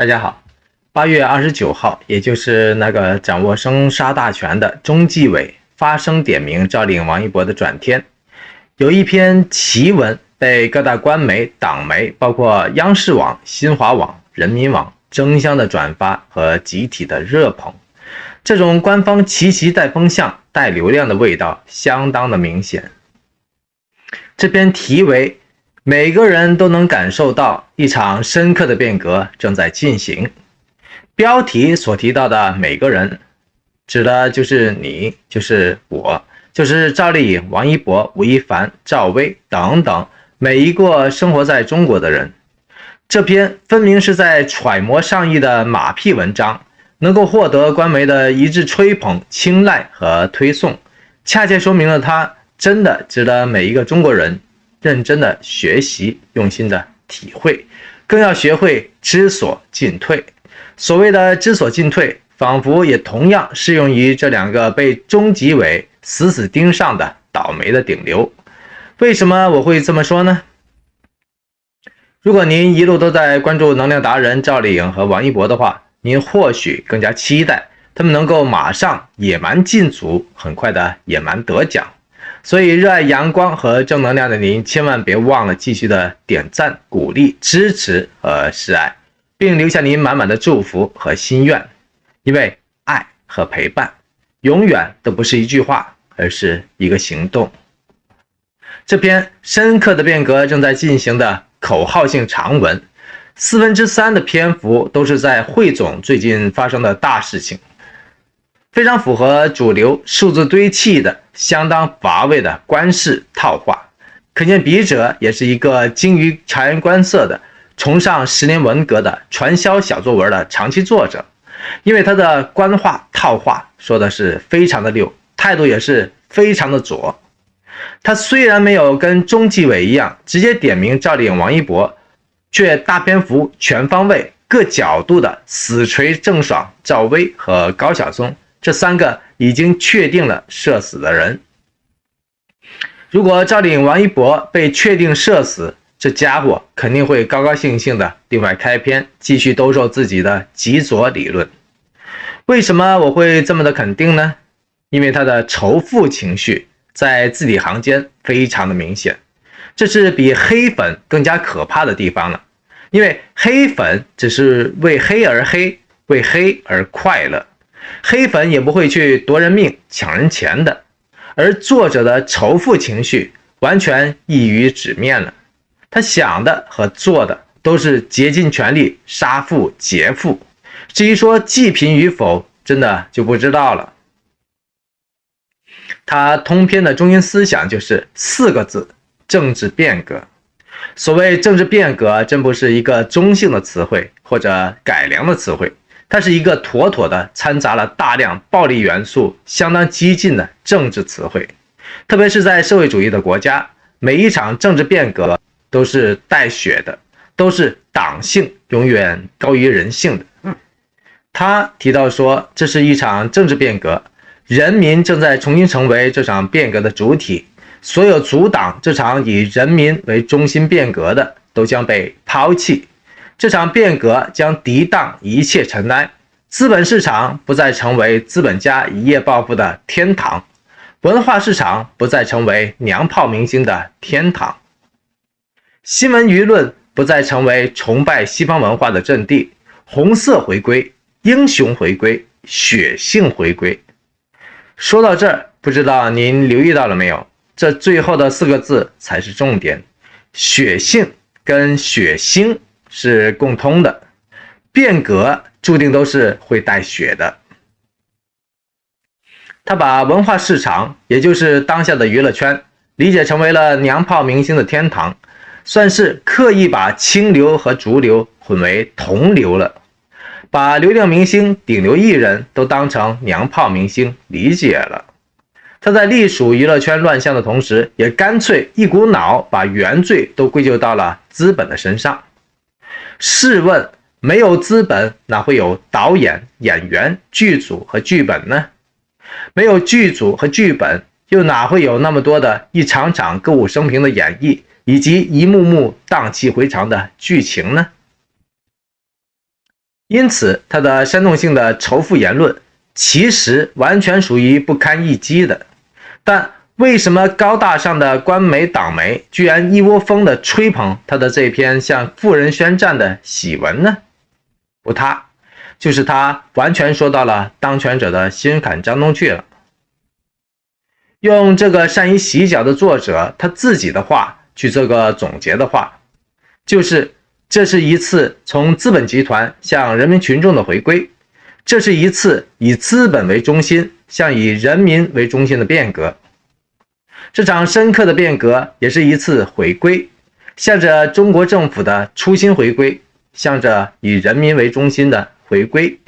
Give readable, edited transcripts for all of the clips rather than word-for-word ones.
大家好，8月29号，也就是那个掌握生杀大权的中纪委发声点名诏令王一博的转天，有一篇奇文被各大官媒、党媒，包括央视网、新华网、人民网争相的转发和集体的热捧。这种官方奇袭带风向、带流量的味道相当的明显。这篇题为每个人都能感受到一场深刻的变革正在进行。标题所提到的每个人，指的就是你，就是我，就是赵丽颖、王一博、吴亦凡、赵薇等等每一个生活在中国的人。这篇分明是在揣摩上意的马屁文章，能够获得官媒的一致吹捧、青睐和推送，恰恰说明了它真的值得每一个中国人认真的学习，用心的体会，更要学会知所进退。所谓的知所进退，仿佛也同样适用于这两个被中纪委死死盯上的倒霉的顶流。为什么我会这么说呢？如果您一路都在关注能量达人赵丽颖和王一博的话，您或许更加期待他们能够马上野蛮进组，很快的野蛮得奖。所以热爱阳光和正能量的您，千万别忘了继续的点赞、鼓励、支持和示爱，并留下您满满的祝福和心愿。因为爱和陪伴永远都不是一句话，而是一个行动。这篇深刻的变革正在进行的口号性长文，3/4的篇幅都是在汇总最近发生的大事情，非常符合主流数字堆砌的相当乏味的官式套话。可见笔者也是一个精于察言观色的崇尚10年文革的传销小作文的长期作者。因为他的官话套话说的是非常的溜，态度也是非常的左。他虽然没有跟中纪委一样直接点名赵丽颖、王一博，却大篇幅全方位各角度的死锤郑爽、赵薇和高晓松这3个已经确定了社死的人。如果赵丽颖、王一博被确定社死，这家伙肯定会高高兴兴的另外开篇，继续兜售自己的极左理论。为什么我会这么的肯定呢？因为他的仇富情绪在字里行间非常的明显，这是比黑粉更加可怕的地方了。因为黑粉只是为黑而黑，为黑而快乐，黑粉也不会去夺人命、抢人钱的。而作者的仇富情绪完全溢于纸面了，他想的和做的都是竭尽全力杀富劫富，至于说济贫与否，真的就不知道了。他通篇的中心思想就是4个字：政治变革。所谓政治变革，真不是一个中性的词汇或者改良的词汇，它是一个妥妥的掺杂了大量暴力元素、相当激进的政治词汇。特别是在社会主义的国家，每一场政治变革都是带血的，都是党性永远高于人性的。他提到说，这是一场政治变革，人民正在重新成为这场变革的主体，所有阻挡这场以人民为中心变革的都将被抛弃。这场变革将涤荡一切尘埃，资本市场不再成为资本家一夜暴富的天堂，文化市场不再成为娘炮明星的天堂，新闻舆论不再成为崇拜西方文化的阵地，红色回归，英雄回归，血性回归。说到这儿，不知道您留意到了没有，这最后的4个字才是重点。血性跟血腥是共通的，变革注定都是会带血的。他把文化市场，也就是当下的娱乐圈，理解成为了娘炮明星的天堂，算是刻意把清流和逐流混为同流了，把流量明星、顶流艺人都当成娘炮明星理解了。他在隶属娱乐圈乱象的同时，也干脆一股脑把原罪都归咎到了资本的身上。试问，没有资本，哪会有导演、演员、剧组和剧本呢？没有剧组和剧本，又哪会有那么多的一场场歌舞升平的演绎，以及一幕幕荡气回肠的剧情呢？因此他的煽动性的仇富言论其实完全属于不堪一击的。但为什么高大上的官媒党媒居然一窝蜂地吹捧他的这篇向富人宣战的檄文呢？不他，就是他完全说到了当权者的心坎当中去了。用这个善于洗脚的作者他自己的话去做个总结的话，就是这是一次从资本集团向人民群众的回归，这是一次以资本为中心向以人民为中心的变革。这场深刻的变革也是一次回归，向着中国政府的初心回归，向着以人民为中心的回归，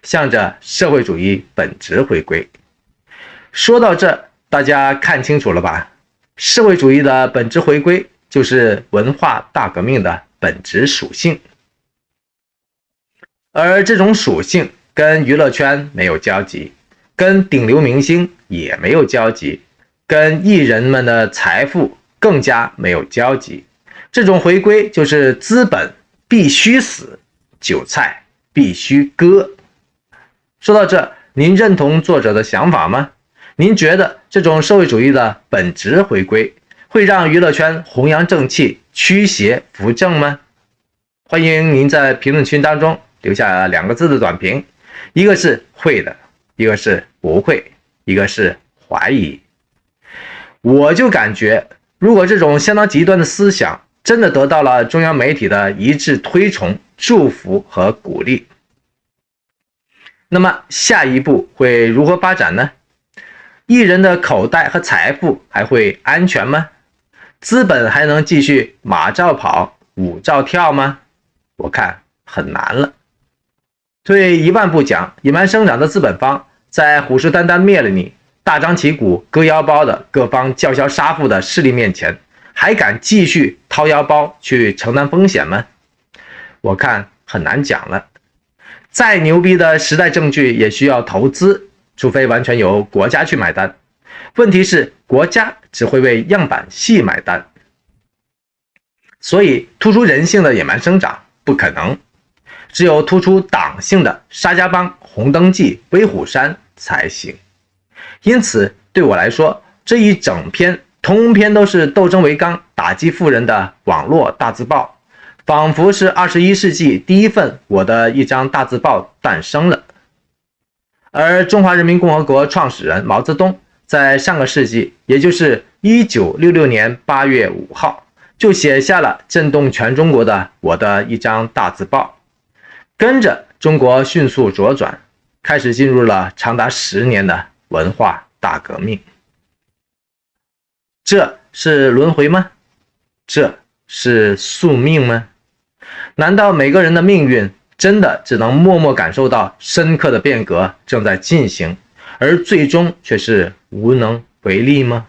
向着社会主义本质回归。说到这，大家看清楚了吧？社会主义的本质回归就是文化大革命的本质属性，而这种属性跟娱乐圈没有交集，跟顶流明星也没有交集，跟艺人们的财富更加没有交集。这种回归就是资本必须死，韭菜必须割。说到这，您认同作者的想法吗？您觉得这种社会主义的本质回归会让娱乐圈弘扬正气，驱邪扶正吗？欢迎您在评论区当中留下2个字的短评，一个是会的，一个是不会，一个是怀疑。我就感觉，如果这种相当极端的思想真的得到了中央媒体的一致推崇、祝福和鼓励，那么下一步会如何发展呢？艺人的口袋和财富还会安全吗？资本还能继续马照跑，舞照跳吗？我看很难了。退一万步讲，野蛮生长的资本方在虎视眈眈灭了你，大张旗鼓割腰包的各方叫嚣杀富的势力面前，还敢继续掏腰包去承担风险吗？我看很难讲了。再牛逼的时代证据也需要投资，除非完全由国家去买单。问题是国家只会为样板戏买单，所以突出人性的野蛮生长不可能，只有突出党性的沙家浜、红灯记、威虎山才行。因此对我来说，这一整篇通篇都是斗争为纲、打击富人的网络大字报，仿佛是21世纪第一份我的一张大字报诞生了。而中华人民共和国创始人毛泽东在上个世纪，也就是1966年8月5号，就写下了震动全中国的我的一张大字报。跟着中国迅速左转，开始进入了长达10年的文化大革命。这是轮回吗？这是宿命吗？难道每个人的命运真的只能默默感受到深刻的变革正在进行，而最终却是无能为力吗？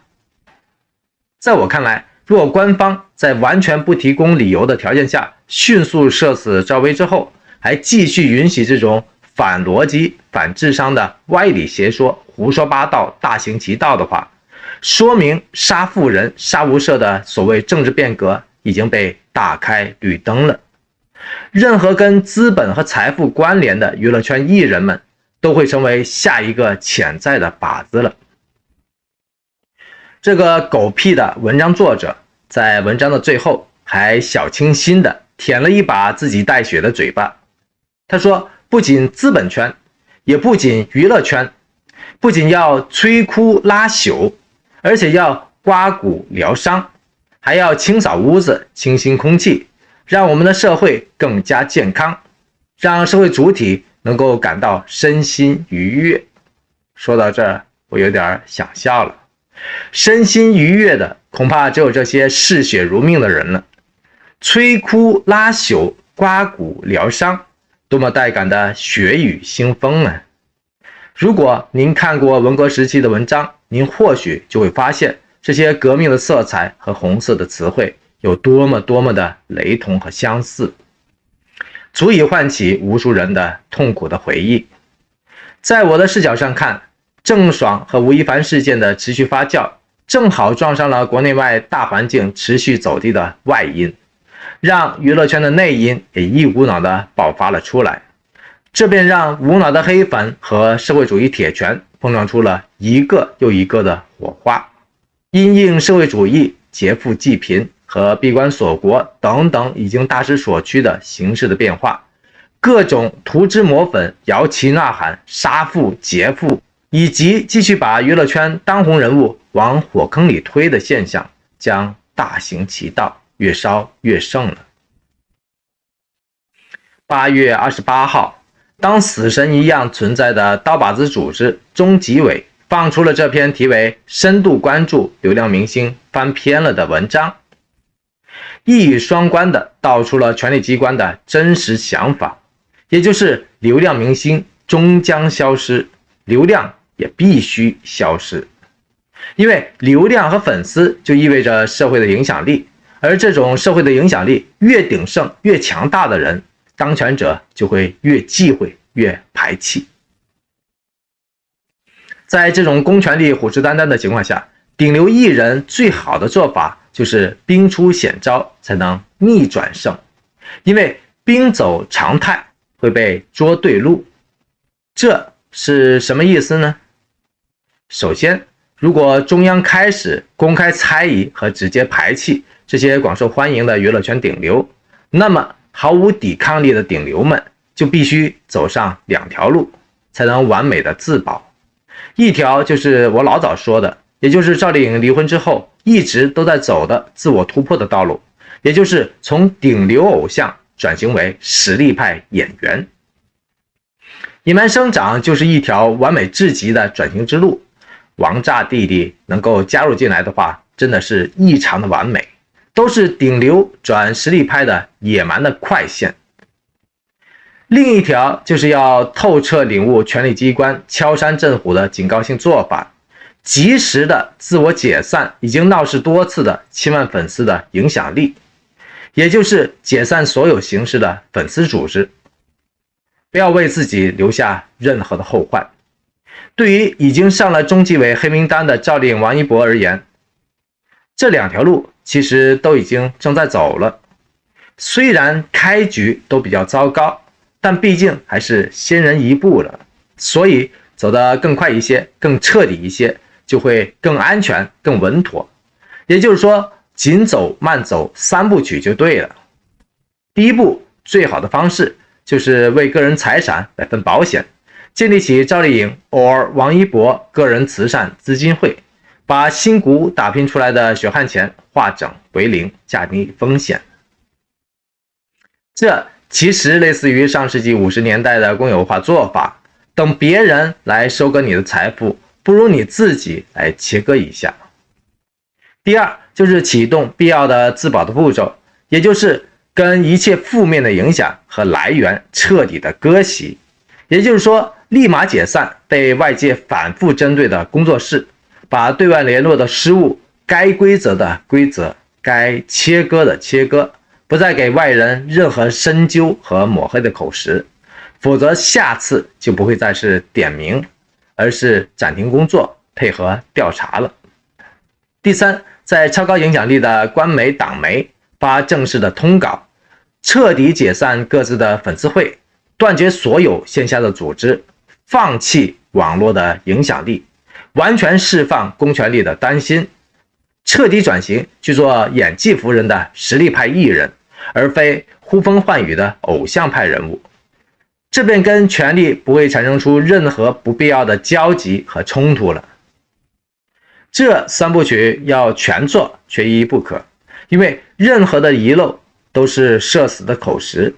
在我看来，若官方在完全不提供理由的条件下迅速射死赵薇之后，还继续允许这种反逻辑、反智商的歪理邪说、胡说八道大行其道的话，说明杀富人、杀无赦的所谓政治变革已经被打开绿灯了。任何跟资本和财富关联的娱乐圈艺人们都会成为下一个潜在的靶子了。这个狗屁的文章作者在文章的最后还小清新的舔了一把自己带血的嘴巴。他说，不仅资本圈，也不仅娱乐圈，不仅要摧枯拉朽，而且要刮骨疗伤，还要清扫屋子、清新空气，让我们的社会更加健康，让社会主体能够感到身心愉悦。说到这儿，我有点想笑了。身心愉悦的恐怕只有这些嗜血如命的人了。摧枯拉朽、刮骨疗伤，多么带感的血雨腥风啊！如果您看过文革时期的文章，您或许就会发现这些革命的色彩和红色的词汇有多么的雷同和相似，足以唤起无数人的痛苦的回忆。在我的视角上看，郑爽和吴亦凡事件的持续发酵，正好撞上了国内外大环境持续走低的外因。让娱乐圈的内因也一股脑的爆发了出来。这便让无脑的黑粉和社会主义铁拳碰撞出了一个又一个的火花。因应社会主义劫富济贫和闭关锁国等等已经大势所趋的形势的变化，各种涂脂抹粉、摇旗呐喊、杀富劫富，以及继续把娱乐圈当红人物往火坑里推的现象将大行其道，越烧越盛了。8月28号，当死神一样存在的刀把子组织中纪委放出了这篇题为深度关注流量明星翻篇了的文章，一语双关的道出了权力机关的真实想法，也就是流量明星终将消失，流量也必须消失。因为流量和粉丝就意味着社会的影响力，而这种社会的影响力越鼎盛越强大的人，当权者就会越忌讳越排斥。在这种公权力虎视眈眈的情况下，顶流艺人最好的做法就是兵出险招，才能逆转胜。因为兵走常态会被捉对路。这是什么意思呢？首先，如果中央开始公开猜疑和直接排斥这些广受欢迎的娱乐圈顶流，那么毫无抵抗力的顶流们就必须走上两条路，才能完美的自保。一条就是我老早说的，也就是赵丽颖离婚之后一直都在走的自我突破的道路，也就是从顶流偶像转型为实力派演员。野蛮生长就是一条完美至极的转型之路，王炸弟弟能够加入进来的话，真的是异常的完美，都是顶流转实力派的野蛮的快线。另一条就是要透彻领悟权力机关敲山震虎的警告性做法，及时的自我解散已经闹事多次的千万粉丝的影响力，也就是解散所有形式的粉丝组织，不要为自己留下任何的后患。对于已经上了中纪委黑名单的赵丽颖、王一博而言，这两条路其实都已经正在走了。虽然开局都比较糟糕，但毕竟还是先人一步了，所以走得更快一些，更彻底一些，就会更安全、更稳妥。也就是说，紧走慢走三部曲就对了。第一步，最好的方式就是为个人财产来份保险，建立起赵丽颖 or 王一博个人慈善基金会，把辛苦打拼出来的血汗钱化整为零，降低风险。这其实类似于上世纪50年代的公有化做法，等别人来收割你的财富，不如你自己来切割一下。第二，就是启动必要的自保的步骤，也就是跟一切负面的影响和来源彻底的割席，也就是说，立马解散被外界反复针对的工作室，把对外联络的失误该规则的规则，该切割的切割，不再给外人任何深究和抹黑的口实，否则下次就不会再是点名，而是暂停工作，配合调查了。第三，在超高影响力的官媒党媒发正式的通稿，彻底解散各自的粉丝会，断绝所有线下的组织，放弃网络的影响力，完全释放公权力的担心，彻底转型去做演技服人的实力派艺人，而非呼风唤雨的偶像派人物。这便跟权力不会产生出任何不必要的交集和冲突了。这三部曲要全做，缺一不可，因为任何的遗漏都是社死的口实。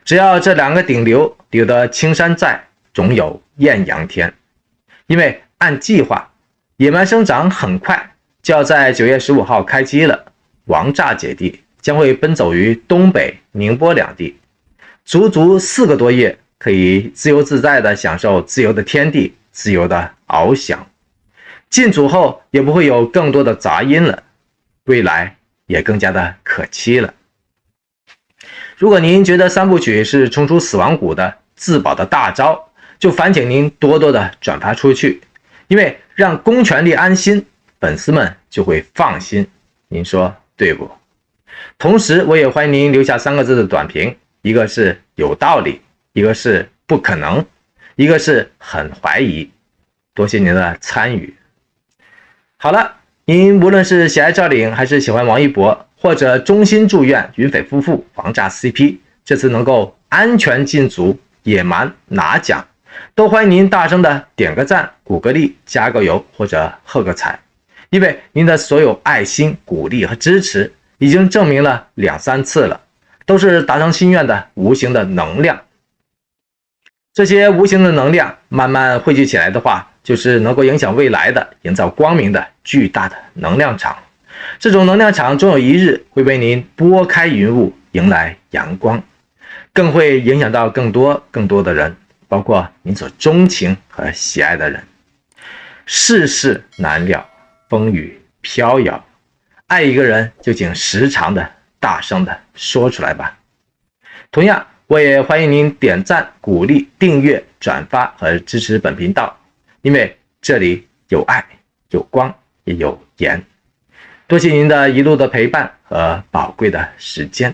只要这两个顶流留得青山在，总有艳阳天。因为按计划，野蛮生长很快就要在9月15号开机了，王炸姐弟将会奔走于东北、宁波两地，足足4个多月，可以自由自在地享受自由的天地，自由的翱翔。进组后也不会有更多的杂音了，未来也更加的可期了。如果您觉得三部曲是冲出死亡谷的自保的大招，就烦请您多多的转发出去，因为让公权力安心，粉丝们就会放心。您说对不？同时，我也欢迎您留下3个字的短评，一个是有道理，一个是不可能，一个是很怀疑。多谢您的参与。好了，您无论是喜爱赵丽颖，还是喜欢王一博，或者衷心祝愿云斐夫妇王炸 CP 这次能够安全进组，野蛮拿奖，都欢迎您大声的点个赞、鼓个励、加个油或者喝个彩，因为您的所有爱心、鼓励和支持已经证明了2、3次了，都是达成心愿的无形的能量。这些无形的能量慢慢汇聚起来的话，就是能够影响未来的、营造光明的巨大的能量场。这种能量场终有一日会为您拨开云雾，迎来阳光，更会影响到更多的人，包括您所钟情和喜爱的人。世事难料，风雨飘摇，爱一个人就请时常的大声的说出来吧。同样，我也欢迎您点赞、鼓励、订阅、转发和支持本频道，因为这里有爱、有光，也有盐。多谢您的一路的陪伴和宝贵的时间。